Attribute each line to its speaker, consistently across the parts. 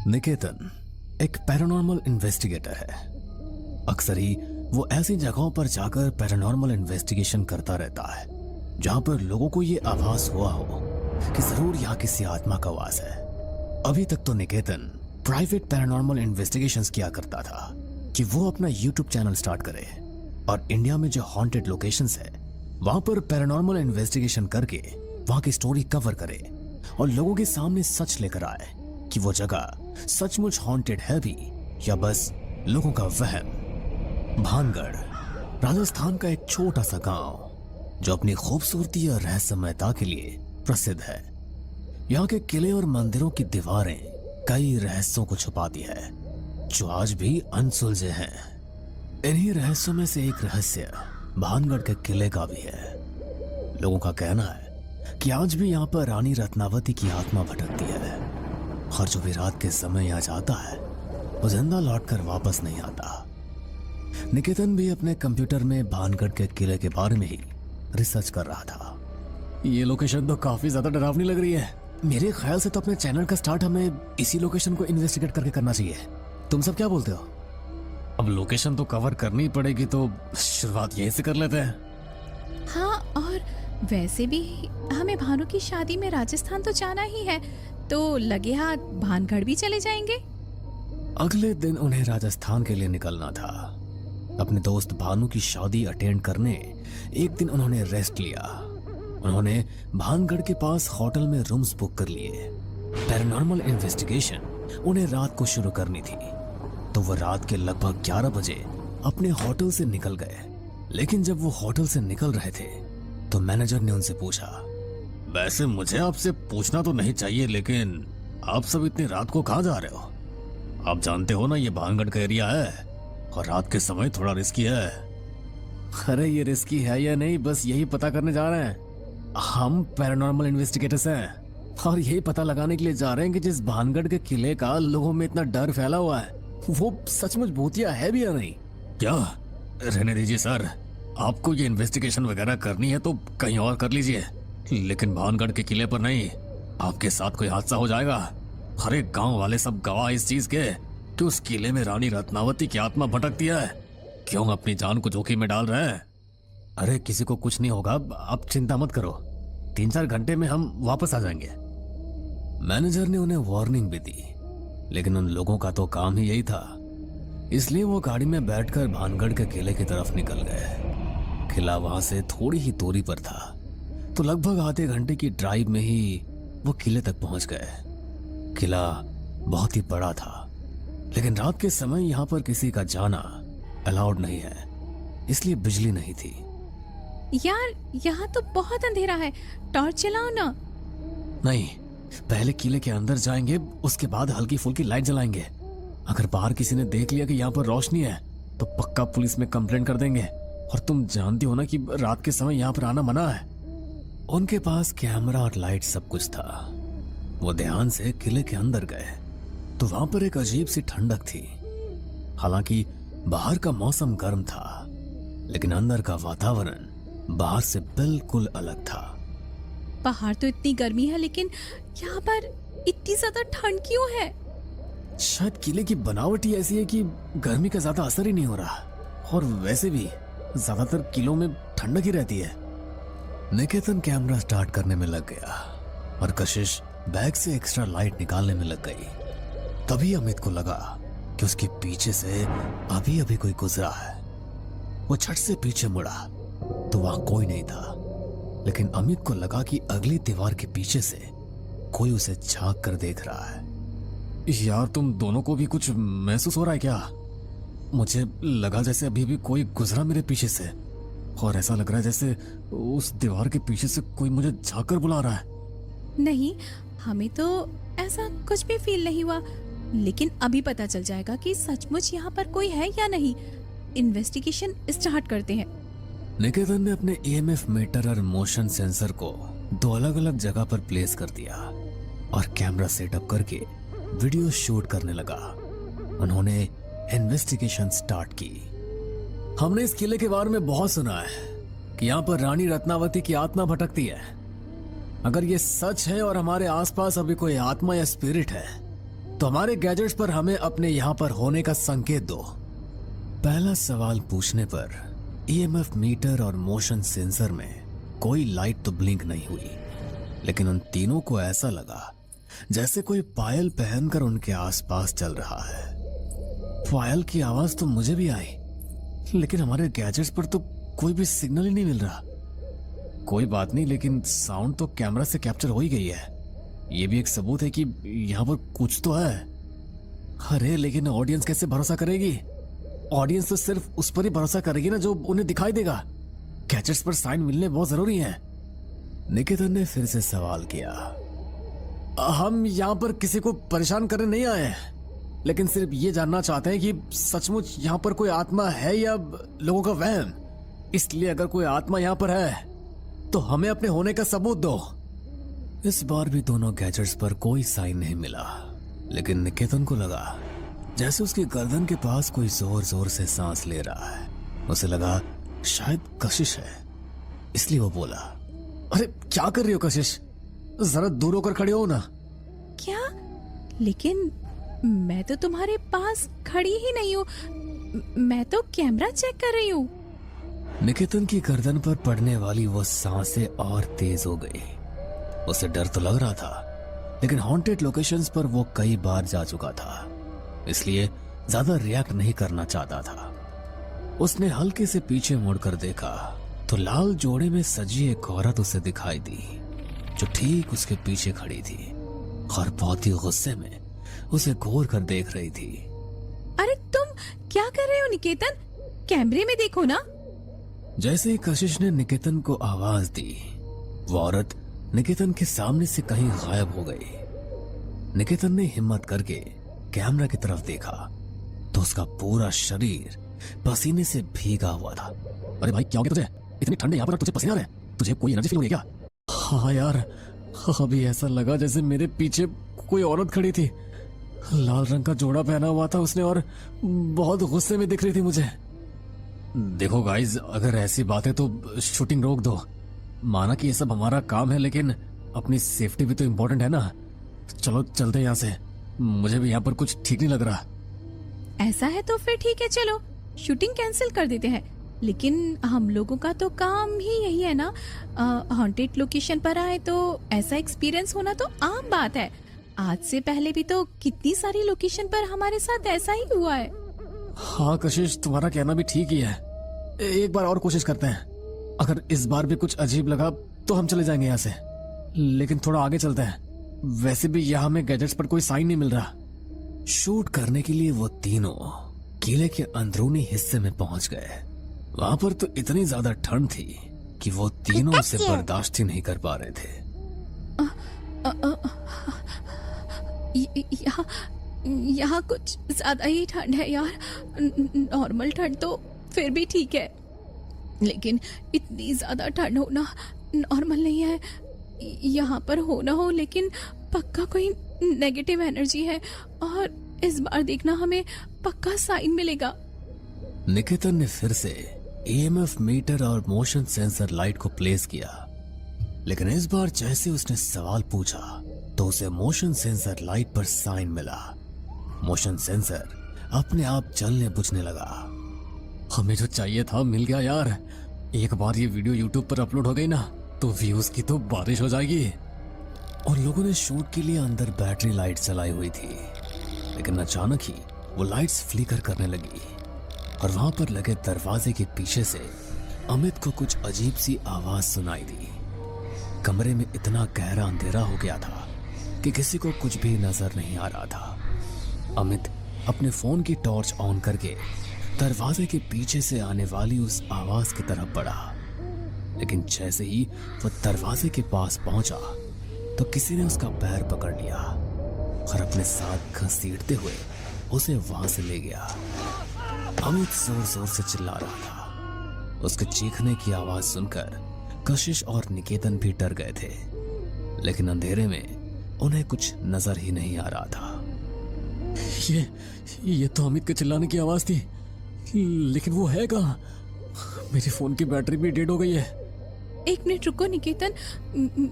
Speaker 1: निकेतन एक paranormal investigator है। अक्सर ही वो ऐसी जगहों पर जाकर पैरानॉर्मल इन्वेस्टिगेशन करता रहता है जहां पर लोगों को ये आभास हुआ हो कि जरूर यहाँ किसी आत्मा का वास है। अभी तक तो निकेतन प्राइवेट पैरानॉर्मल इन्वेस्टिगेशंस किया करता था कि वो अपना यूट्यूब चैनल स्टार्ट करे और इंडिया में जो हॉन्टेड लोकेशंस है वहां पर पैरानॉर्मल इन्वेस्टिगेशन करके वहां की स्टोरी कवर करे और लोगों के सामने सच लेकर आए कि वो जगह सचमुच हॉन्टेड है भी या बस लोगों का वहम। भानगढ़ राजस्थान का एक छोटा सा गांव जो अपनी खूबसूरती और रहस्यमयता के लिए प्रसिद्ध है। यहाँ के किले और मंदिरों की दीवारें कई रहस्यों को छुपाती है जो आज भी अनसुलझे हैं। इन्हीं रहस्यों में से एक रहस्य भानगढ़ के किले का भी है। लोगों का कहना है कि आज भी यहाँ पर रानी रत्नावती की आत्मा भटकती है और जो भी रात के समय यहाँ जाता है वो जिंदा लौटकर वापस नहीं आता। निकेतन भी अपने कंप्यूटर में भानगढ़ के किले के बारे में ही रिसर्च कर रहा था। ये लोकेशन तो काफी ज्यादा डरावनी लग रही है। मेरे ख्याल से तो अपने चैनल का स्टार्ट हमें इसी लोकेशन को इन्वेस्टिगेट करके करना चाहिए। तुम सब क्या बोलते हो? अब लोकेशन तो कवर करनी ही पड़ेगी तो शुरुआत यहीं से कर लेते हैं।
Speaker 2: हाँ, और वैसे भी हमें भानु की शादी में राजस्थान तो जाना ही है, तो लगे हाथ भानगढ़ भी चले जाएंगे।
Speaker 1: अगले दिन उन्हें राजस्थान के लिए निकलना था। अपने दोस्त भानु की शादी अटेंड करने एक दिन उन्होंने रेस्ट लिया। उन्होंने भानगढ़ के पास होटल में रूम्स बुक कर लिए। पैरानॉर्मल इन्वेस्टिगेशन उन्हें रात को शुरू करनी थी, तो वो रात के लगभग 11 बजे अपने होटल से निकल गए। लेकिन जब वो होटल से निकल रहे थे तो मैनेजर ने उनसे पूछा, वैसे मुझे आपसे पूछना तो नहीं चाहिए, लेकिन आप सब इतनी रात को कहाँ जा रहे हो? आप जानते हो ना ये भानगढ़ का एरिया है और रात के समय थोड़ा रिस्की है। अरे ये रिस्की है या नहीं, बस यही पता करने जा रहे हैं। हम पैरानॉर्मल इन्वेस्टिगेटर्स हैं और यही पता लगाने के लिए जा रहे हैं कि जिस भानगढ़ के किले का लोगों में इतना डर फैला हुआ है वो सचमुच भूतिया है भी या नहीं। क्या? रहने दीजिए सर, आपको ये इन्वेस्टिगेशन वगैरह करनी है तो कहीं और कर लीजिए, लेकिन भानगढ़ के किले पर नहीं। आपके साथ कोई हादसा हो जाएगा। हर एक गांव वाले सब गवाह इस चीज के कि उस किले में रानी रत्नावती की आत्मा भटकती है। क्यों अपनी जान को जोखिम में डाल रहे हैं? अरे किसी को कुछ नहीं होगा, आप चिंता मत करो। 3-4 घंटे में हम वापस आ जाएंगे। मैनेजर ने उन्हें वार्निंग भी दी, लेकिन उन लोगों का तो काम ही यही था, इसलिए वो गाड़ी में बैठकर भानगढ़ के किले की तरफ निकल गए। किला वहां से थोड़ी ही दूरी पर था, तो लगभग आधे घंटे की ड्राइव में ही वो किले तक पहुंच गए। किला बहुत ही बड़ा था, लेकिन रात के समय यहाँ पर किसी का जाना अलाउड नहीं है, इसलिए बिजली नहीं थी।
Speaker 2: यार, यहाँ तो बहुत अंधेरा है, टॉर्च चलाओ ना।
Speaker 1: नहीं, पहले किले के अंदर जाएंगे, उसके बाद हल्की फुल्की लाइट जलाएंगे। अगर बाहर किसी ने देख लिया कि यहाँ पर रोशनी है तो पक्का पुलिस में कंप्लेंट कर देंगे, और तुम जानती हो ना कि रात के समय यहाँ पर आना मना है। उनके पास कैमरा और लाइट सब कुछ था। वो ध्यान से किले के अंदर गए तो वहां पर एक अजीब सी ठंडक थी। हालांकि बाहर का मौसम गर्म था, लेकिन अंदर का वातावरण बाहर से बिल्कुल अलग था।
Speaker 2: बाहर तो इतनी गर्मी है, लेकिन यहाँ पर इतनी ज्यादा ठंड क्यों है?
Speaker 1: शायद किले की बनावट ही ऐसी है कि गर्मी का ज्यादा असर ही नहीं हो रहा, और वैसे भी ज्यादातर किलों में ठंडक ही रहती है। निकेतन कैमरा स्टार्ट करने में लग गया और कशिश बैग से एक्स्ट्रा लाइट निकालने में लग गई। तभी अमित को लगा कि उसके पीछे से अभी अभी कोई गुजरा है। वो झट से पीछे मुड़ा तो वहां कोई नहीं था, लेकिन अमित को लगा कि अगली दीवार के पीछे से कोई उसे झांक कर देख रहा है। यार, तुम दोनों को भी कुछ महसूस हो रहा है क्या? मुझे लगा जैसे अभी भी कोई गुजरा मेरे पीछे से, और ऐसा लग रहा है जैसे उस दीवार के पीछे से कोई मुझे झांक कर बुला रहा है।
Speaker 2: नहीं, हमें तो ऐसा कुछ भी फील नहीं हुआ, लेकिन अभी पता चल जाएगा कि सचमुच यहाँ पर कोई है या नहीं। इन्वेस्टिगेशन स्टार्ट करते हैं।
Speaker 1: निकेतन ने अपने EMF मीटर और मोशन सेंसर को 2 अलग अलग जगह पर प्लेस कर दिया और कैमरा सेटअप करके वीडियो शूट करने लगा। उन्होंने इन्वेस्टिगेशन स्टार्ट की। हमने इस किले के बारे में बहुत सुना है कि यहाँ पर रानी रत्नावती की आत्मा भटकती है। अगर ये सच है और हमारे आसपास अभी कोई आत्मा या स्पिरिट है तो हमारे गैजेट्स पर हमें अपने यहां पर होने का संकेत दो। पहला सवाल पूछने पर ईएमएफ मीटर और मोशन सेंसर में कोई लाइट तो ब्लिंक नहीं हुई, लेकिन उन तीनों को ऐसा लगा जैसे कोई पायल पहनकर उनके आसपास चल रहा है। पायल की आवाज तो मुझे भी आई, लेकिन हमारे गैजेट्स पर तो कोई भी सिग्नल ही नहीं मिल रहा। कोई बात नहीं, लेकिन साउंड तो कैमरा से कैप्चर हो ही गई है। ये भी एक सबूत है कि यहां पर कुछ तो है। अरे लेकिन ऑडियंस कैसे भरोसा करेगी? ऑडियंस तो सिर्फ उस पर ही भरोसा करेगी ना जो उन्हें दिखाई देगा। गैजेट्स पर साइन मिलने बहुत जरूरी है। निकेतन ने फिर से सवाल किया। हम यहां पर किसी को परेशान करने नहीं आए हैं, लेकिन सिर्फ ये जानना चाहते हैं कि सचमुच यहां पर कोई आत्मा है या लोगों का वहम। इसलिए अगर कोई आत्मा यहां पर है तो हमें अपने होने का सबूत दो। इस बार भी दोनों गैजेट्स पर कोई साइन नहीं मिला, लेकिन निकेतन को लगा जैसे उसकी गर्दन के पास कोई जोर जोर से सांस ले रहा है। उसे लगा शायद कशिश है, इसलिए वो बोला, अरे क्या कर रही हो कशिश? जरा दूर होकर खड़े हो ना।
Speaker 2: क्या? लेकिन मैं तो तुम्हारे पास खड़ी ही नहीं हूँ, मैं तो कैमरा चेक कर रही हूँ।
Speaker 1: निकेतन की गर्दन पर पड़ने वाली वो सांसें और तेज हो गई। उसे डर तो लग रहा था, लेकिन हॉन्टेड लोकेशंस पर वो कई बार जा चुका था, इसलिए ज्यादा रिएक्ट नहीं करना चाहता था। उसने हल्के से पीछे मुड़कर देखा तो लाल जोड़े में सजी एक औरत उसे दिखाई दी, जो ठीक उसके पीछे खड़ी थी और बहुत ही गुस्से में उसे घूर कर देख रही थी।
Speaker 2: अरे तुम क्या कर रहे हो निकेतन? कैमरे में देखो ना।
Speaker 1: जैसे ही कशिश ने निकेतन को आवाज दी, वो औरत निकेतन के सामने से कहीं गायब हो गई। निकेतन ने हिम्मत करके कैमरा की तरफ देखा तो उसका पूरा शरीर पसीने से भीगा हुआ था। अरे भाई क्या हो गया तुझे? इतनी ठंड है यहाँ पर, तुझे पसीना आ रहा है? तुझे कोई एनर्जी फील हो रही है क्या? हाँ यार, अभी ऐसा लगा जैसे मेरे पीछे कोई औरत खड़ी थी। लाल रंग का जोड़ा पहना हुआ था उसने और बहुत गुस्से में दिख रही थी मुझे। देखो गाइस, अगर ऐसी बात है तो शूटिंग रोक दो। माना कि ये सब हमारा काम है, लेकिन अपनी सेफ्टी भी तो इम्पोर्टेंट है ना। चलो चलते हैं यहाँ से, मुझे भी यहाँ पर कुछ ठीक नहीं लग रहा।
Speaker 2: ऐसा है तो फिर ठीक है, चलो शूटिंग कैंसिल कर देते हैं। लेकिन हम लोगों का तो काम ही यही है ना, हॉन्टेड लोकेशन पर आए तो ऐसा एक्सपीरियंस होना तो आम बात है। आज से पहले भी तो कितनी सारी लोकेशन पर हमारे साथ ऐसा ही हुआ है।
Speaker 1: हाँ कशिश, तुम्हारा कहना भी ठीक ही है। एक बार और कोशिश करते हैं। अगर इस बार भी कुछ अजीब लगा तो हम चले जाएंगे यहाँ से, लेकिन थोड़ा आगे चलते हैं। वैसे भी यहाँ हमें गैजेट्स पर कोई साइन नहीं मिल रहा। शूट करने के लिए वो तीनों किले के अंदरूनी हिस्से में पहुंच गए। वहां पर तो इतनी ज्यादा ठंड थी कि वो तीनों उसे बर्दाश्त ही नहीं कर पा रहे थे।
Speaker 2: यहाँ कुछ ज्यादा ही ठंड है यार। नॉर्मल ठंड तो फिर भी ठीक है, लेकिन इतनी ज्यादा ठंड होना नॉर्मल नहीं है। यहाँ पर हो ना हो, लेकिन पक्का कोई नेगेटिव एनर्जी है और इस बार देखना हमें पक्का साइन मिलेगा।
Speaker 1: निकेतन ने फिर से ईएमएफ मीटर और मोशन सेंसर लाइट को प्लेस किया, लेकिन इस बार जैसे उसने सवाल पूछा तो उसे मोशन सेंसर लाइट पर साइन मिला। मोशन सेंसर अपने आप जलने बुझने लगा। हमें जो चाहिए था मिल गया यार। एक बार ये वीडियो यूट्यूब पर अपलोड हो गई ना तो व्यूज की तो बारिश हो जाएगी। और लोगों ने शूट के लिए अंदर बैटरी लाइट चलाई हुई थी, लेकिन अचानक ही वो लाइट्स फ्लिकर करने लगी और वहां पर लगे दरवाजे के पीछे से अमित को कुछ अजीब सी आवाज सुनाई दी। कमरे में इतना गहरा अंधेरा हो गया था कि किसी को कुछ भी नजर नहीं आ रहा था। अमित अपने फोन की टॉर्च ऑन करके दरवाजे के पीछे से आने वाली उस आवाज की तरफ बढ़ा, लेकिन जैसे ही वो दरवाजे के पास पहुंचा तो किसी ने उसका पैर पकड़ लिया और अपने साथ घसीटते हुए उसे वहां से ले गया। अमित जोर जोर से चिल्ला रहा था। उसके चीखने की आवाज सुनकर कशिश और निकेतन भी डर गए थे, लेकिन अंधेरे में उन्हें कुछ नजर ही नहीं आ रहा था। ये तो अमित के चिल्लाने की आवाज थी, लेकिन वो है कहाँ? मेरी फोन की बैटरी भी डेड हो गई है।
Speaker 2: एक मिनट रुको निकेतन,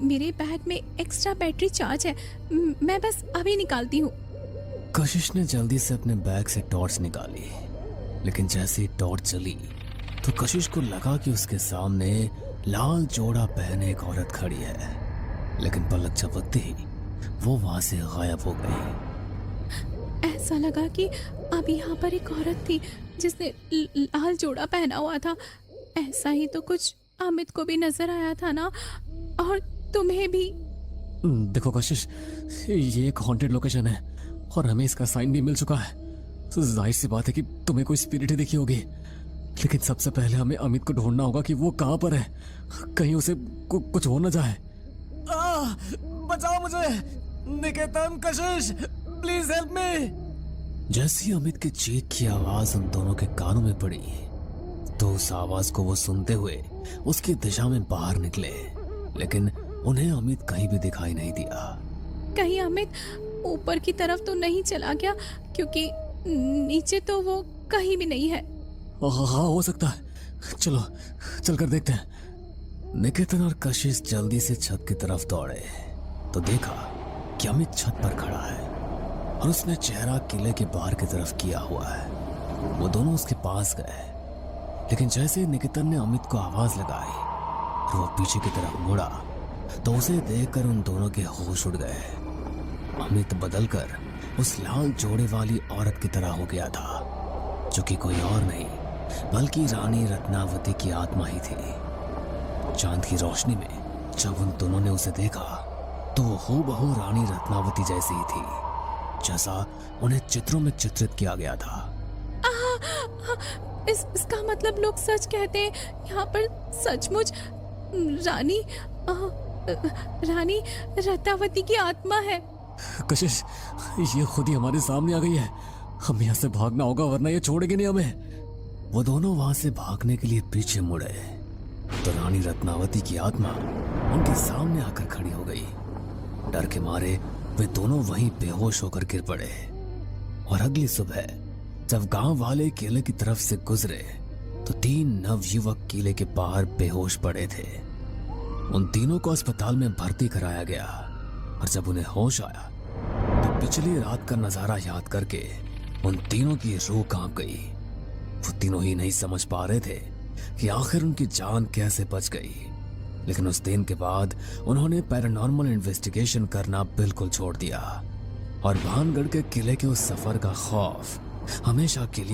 Speaker 2: मेरे बैग में एक्स्ट्रा बैटरी चार्ज है, मैं बस अभी निकालती हूँ।
Speaker 1: कशिश ने जल्दी से अपने बैग से टॉर्च निकाली, लेकिन जैसे ही टॉर्च चली तो कशिश को लगा कि उसके सामने लाल जोड़ा पहने एक औरत खड़ी है, लेकिन पलक झपकते ही वो वहां से गायब हो गई।
Speaker 2: ऐसा लगा कि अब यहाँ पर एक औरत थी जिसने लाल जोड़ा पहना हुआ था। ऐसा ही तो कुछ अमित को भी नजर आया था ना, और तुम्हें भी।
Speaker 1: देखो कशिश, ये एक हॉन्टेड लोकेशन है और हमें इसका साइन भी मिल चुका है, तो जाहिर सी बात है कि तुम्हें कोई स्पिरिट ही दिखी होगी। लेकिन सबसे पहले हमें अमित को ढूंढना होगा कि वो कहाँ पर है, कहीं उसे कुछ हो न जाए। बचाओ मुझे, निकेतन, कशिश, प्लीज हेल्प मी। जैसी अमित की चीख की आवाज उन दोनों के कानों में पड़ी तो उस आवाज को वो सुनते हुए उसकी दिशा में बाहर निकले, लेकिन उन्हें अमित कहीं भी दिखाई नहीं दिया।
Speaker 2: कहीं अमित ऊपर की तरफ तो नहीं चला गया, क्योंकि नीचे तो वो कहीं भी नहीं है।
Speaker 1: हाँ, हो सकता है, चलो चलकर देखते हैं। निकेतन और कशिश जल्दी से छत की तरफ दौड़े तो देखा कि अमित छत पर खड़ा है और उसने चेहरा किले के बाहर की तरफ किया हुआ है। वो दोनों उसके पास गए, लेकिन जैसे ही निकेतन ने अमित को आवाज लगाई और वो पीछे की तरफ मुड़ा तो उसे देखकर उन दोनों के होश उड़ गए। अमित बदलकर उस लाल जोड़े वाली औरत की तरह हो गया था, जो कि कोई और नहीं बल्कि रानी रत्नावती की आत्मा ही थी। चांद की रोशनी में जब उन दोनों ने उसे देखा तो वो हूबहू रानी रत्नावती जैसी ही थी, जैसा उन्हें चित्रों में चित्रित किया गया था।
Speaker 2: इसका मतलब लोग सच कहते हैं, यहाँ पर सचमुच रानी रत्नावती की आत्मा है।
Speaker 1: कशिश, ये खुद ही हमारे सामने आ गई है, हमें यहाँ से भागना होगा वरना ये छोड़ेगी नहीं हमें। वो दोनों वहां से भागने के लिए पीछे मुड़े तो रानी रत्नावती की आत्मा उनके सामने आकर खड़ी हो गई। डर के मारे वे दोनों वहीं बेहोश होकर गिर पड़े। और अगली सुबह जब गांव वाले किले की तरफ से गुजरे तो 3 नवयुवक किले के बाहर बेहोश पड़े थे। उन तीनों को अस्पताल में भर्ती कराया गया और जब उन्हें होश आया तो पिछली रात का नजारा याद करके उन तीनों की रूह कांप गई। वो तीनों ही नहीं समझ पा रहे थे कि आखिर उनकी जान कैसे बच गई, लेकिन उस दिन के बाद उन्होंने पैरानॉर्मल इन्वेस्टिगेशन करना बिल्कुल छोड़ दिया और भानगढ़ के किले के उस सफर का खौफ हमेशा के लिए